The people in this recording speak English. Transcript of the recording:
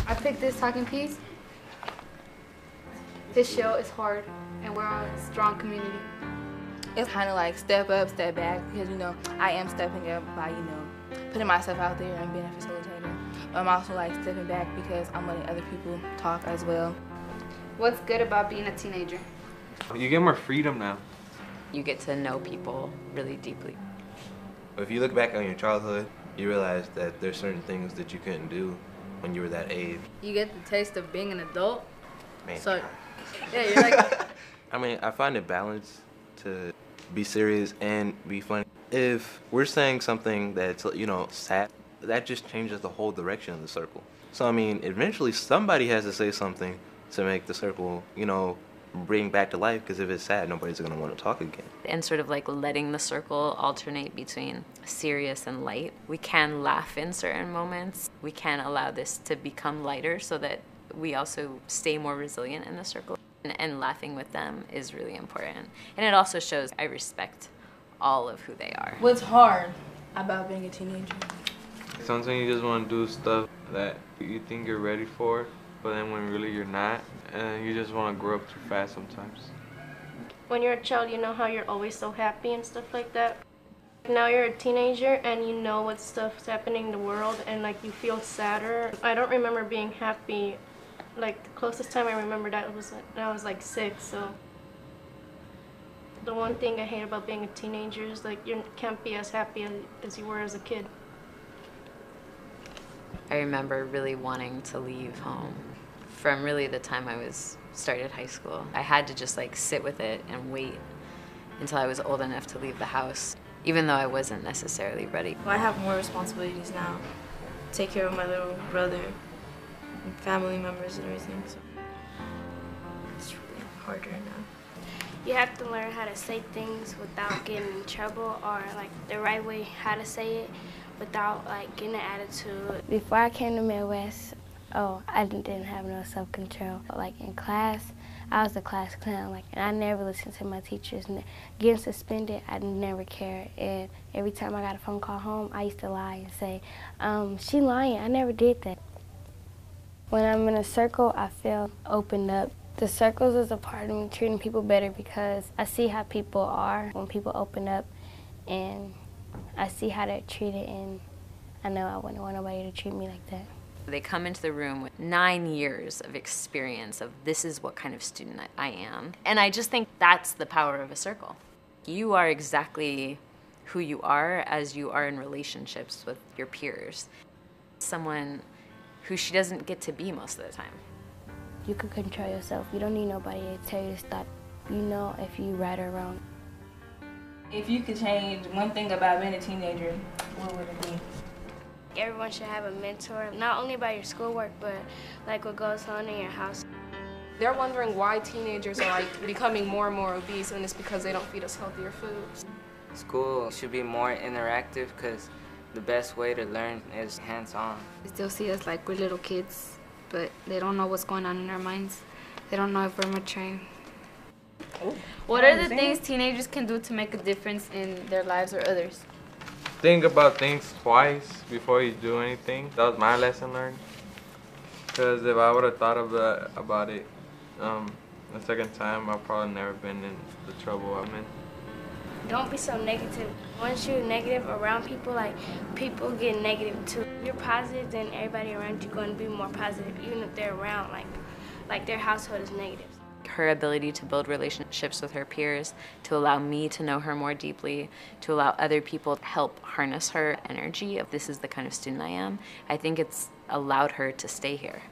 I picked this talking piece. This show is hard, and we're a strong community. It's kind of like step up, step back, because, you know, I am stepping up by, you know, putting myself out there and being a facilitator. But I'm also like stepping back because I'm letting other people talk as well. What's good about being a teenager? You get more freedom now. You get to know people really deeply. If you look back on your childhood, you realize that there's certain things that you couldn't do when you were that age. You get the taste of being an adult. Man. So, yeah, you're like... I mean, I find it balanced to be serious and be funny. If we're saying something that's, you know, sad, that just changes the whole direction of the circle. So, I mean, eventually somebody has to say something to make the circle, you know, bring back to life, because if it's sad, nobody's going to want to talk again. And sort of like letting the circle alternate between serious and light. We can laugh in certain moments. We can allow this to become lighter so that we also stay more resilient in the circle. And laughing with them is really important. And it also shows I respect all of who they are. What's hard about being a teenager? Sometimes you just want to do stuff that you think you're ready for, but then when really you're not, and you just want to grow up too fast sometimes. When you're a child, you know how you're always so happy and stuff like that. Now you're a teenager and you know what stuff's happening in the world, and like you feel sadder. I don't remember being happy. Like the closest time I remember that was when I was like 6, so. The one thing I hate about being a teenager is like you can't be as happy as you were as a kid. I remember really wanting to leave home from really the time I started high school. I had to just like sit with it and wait until I was old enough to leave the house, even though I wasn't necessarily ready. Well, I have more responsibilities now. Take care of my little brother and family members and everything, so it's really harder now. You have to learn how to say things without getting in trouble, or like the right way how to say it without like getting an attitude. Before I came to Midwest, I didn't have no self-control. Like in class, I was a class clown, and I never listened to my teachers. Getting suspended, I never cared. And every time I got a phone call home, I used to lie and say, she lying, I never did that. When I'm in a circle, I feel opened up. The circles is a part of me treating people better because I see how people are when people open up, and I see how they're treated, and I know I wouldn't want nobody to treat me like that. They come into the room with 9 years of experience of this is what kind of student I am. And I just think that's the power of a circle. You are exactly who you are as you are in relationships with your peers. Someone who she doesn't get to be most of the time. You can control yourself. You don't need nobody to tell you to stop. You know if you right or wrong. If you could change one thing about being a teenager, what would it be? Everyone should have a mentor, not only about your schoolwork, but like what goes on in your house. They're wondering why teenagers are like becoming more and more obese, and it's because they don't feed us healthier foods. School should be more interactive because the best way to learn is hands-on. They still see us like we're little kids, but they don't know what's going on in our minds. They don't know if we're maturing. What are the things teenagers can do to make a difference in their lives or others? Think about things twice before you do anything. That was my lesson learned. Because if I would have thought about it the second time, I've probably never been in the trouble I'm in. Don't be so negative. Once you're negative around people, like people get negative too. If you're positive, then everybody around you going to be more positive, even if they're around like their household is negative. Her ability to build relationships with her peers, to allow me to know her more deeply, to allow other people to help harness her energy of this is the kind of student I am, I think it's allowed her to stay here.